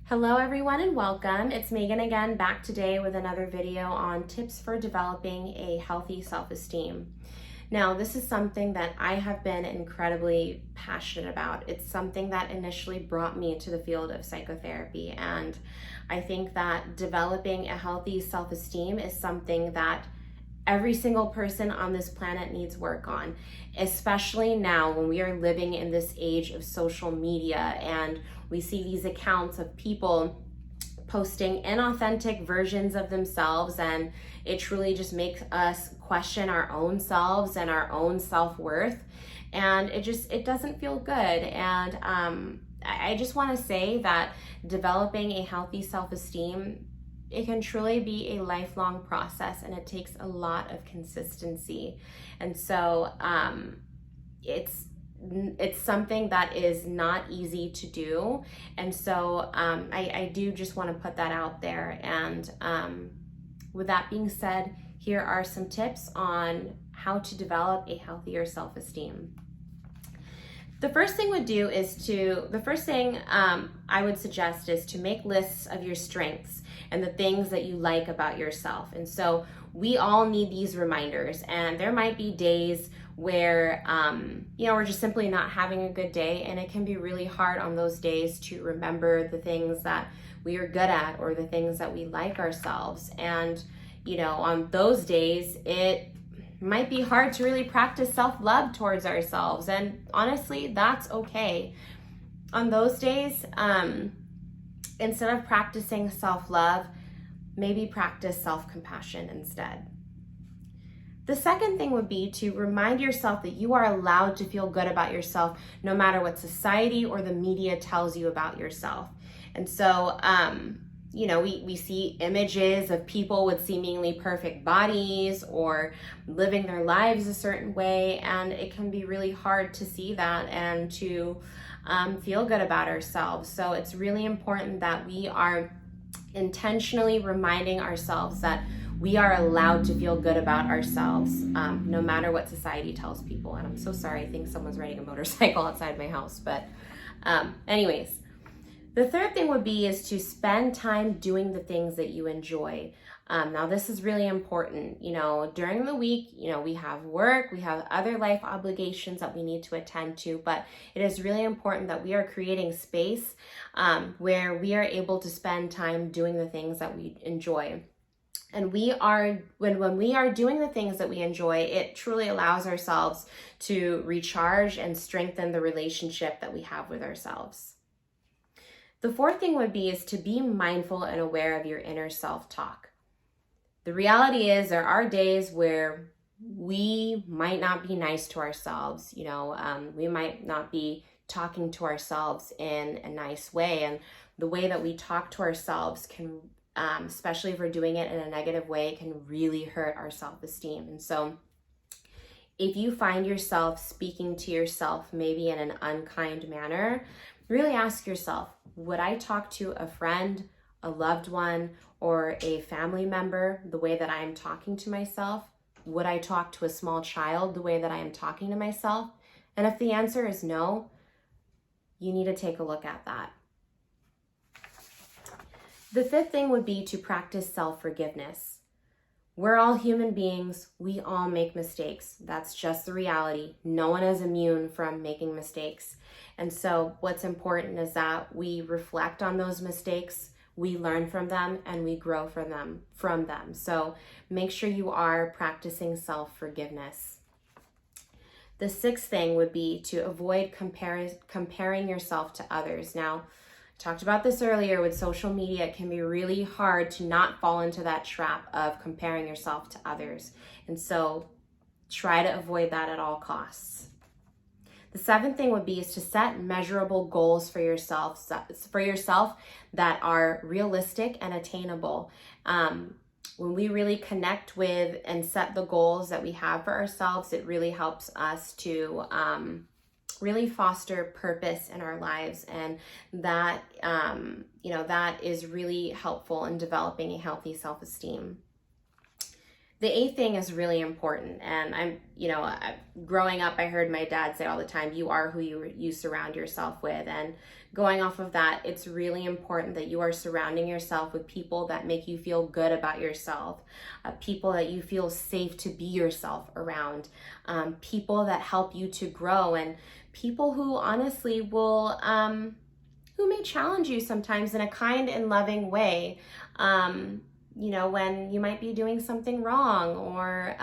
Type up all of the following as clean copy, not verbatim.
Hello everyone and welcome. It's Megan again, back today with another video on tips for developing a healthy self-esteem. Now, this is something that I have been incredibly passionate about. It's something that initially brought me to the field of psychotherapy, and I think that developing a healthy self-esteem is something that every single person on this planet needs work on, especially now when we are living in this age of social media and we see these accounts of people posting inauthentic versions of themselves, and it truly just makes us question our own selves and our own self-worth, and it doesn't feel good. And I just want to say that developing a healthy self-esteem, it can truly be a lifelong process, and it takes a lot of consistency. And so it's something that is not easy to do. And so I do just want to put that out there. And with that being said, here are some tips on how to develop a healthier self-esteem. The first thing I would suggest is to make lists of your strengths and the things that you like about yourself. And so we all need these reminders, and there might be days where we're just simply not having a good day, and it can be really hard on those days to remember the things that we are good at or the things that we like ourselves. And on those days it might be hard to really practice self-love towards ourselves, and honestly, that's okay. On those days, instead of practicing self-love, maybe practice self-compassion instead. The second thing would be to remind yourself that you are allowed to feel good about yourself no matter what society or the media tells you about yourself. And so, we see images of people with seemingly perfect bodies or living their lives a certain way, and it can be really hard to see that and to feel good about ourselves. So it's really important that we are intentionally reminding ourselves that we are allowed to feel good about ourselves, no matter what society tells people. And I'm so sorry, I think someone's riding a motorcycle outside my house. But anyways, the third thing is to spend time doing the things that you enjoy. Now, this is really important. During the week, we have work, we have other life obligations that we need to attend to, but it is really important that we are creating space where we are able to spend time doing the things that we enjoy. And when we are doing the things that we enjoy, it truly allows ourselves to recharge and strengthen the relationship that we have with ourselves. The fourth thing is to be mindful and aware of your inner self-talk. The reality is there are days where we might not be nice to ourselves. We might not be talking to ourselves in a nice way. And the way that we talk to ourselves can, especially if we're doing it in a negative way, can really hurt our self-esteem. And so if you find yourself speaking to yourself maybe in an unkind manner, really ask yourself, would I talk to a friend, a loved one, or a family member the way that I am talking to myself? Would I talk to a small child the way that I am talking to myself? And if the answer is no, you need to take a look at that. The fifth thing would be to practice self-forgiveness. We're all human beings. We all make mistakes. That's just the reality. No one is immune from making mistakes. And so what's important is that we reflect on those mistakes, we learn from them, and we grow from them. So make sure you are practicing self-forgiveness. The sixth thing would be to avoid comparing yourself to others. Now, I talked about this earlier with social media. It can be really hard to not fall into that trap of comparing yourself to others. And so try to avoid that at all costs. The seventh thing is to set measurable goals for yourself that are realistic and attainable. When we really connect with and set the goals that we have for ourselves, it really helps us to really foster purpose in our lives, and that that is really helpful in developing a healthy self-esteem. The A thing is really important. And growing up, I heard my dad say all the time, you are who you surround yourself with. And going off of that, it's really important that you are surrounding yourself with people that make you feel good about yourself, people that you feel safe to be yourself around, people that help you to grow, and people who honestly will, who may challenge you sometimes in a kind and loving way. When you might be doing something wrong, or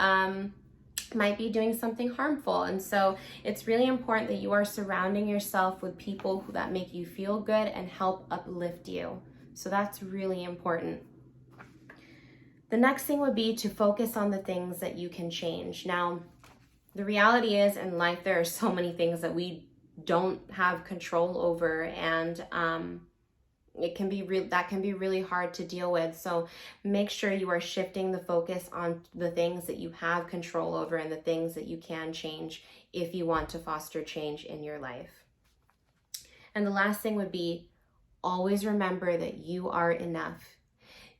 might be doing something harmful. And so it's really important that you are surrounding yourself with people that make you feel good and help uplift you. So that's really important. The next thing would be to focus on the things that you can change. Now, the reality is in life, there are so many things that we don't have control over, and that can be really hard to deal with. So make sure you are shifting the focus on the things that you have control over and the things that you can change if you want to foster change in your life. And the last thing would be, always remember that you are enough.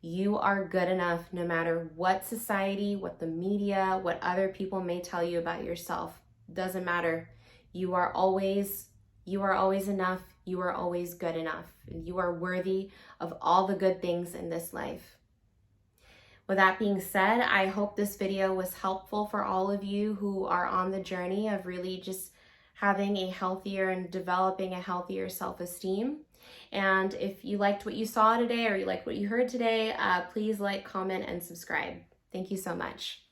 You are good enough no matter what society, what the media, what other people may tell you about yourself. Doesn't matter. You are always enough. You are always good enough. You are worthy of all the good things in this life. With that being said, I hope this video was helpful for all of you who are on the journey of really just having a healthier and developing a healthier self-esteem. And if you liked what you saw today, or you liked what you heard today, please like, comment, and subscribe. Thank you so much.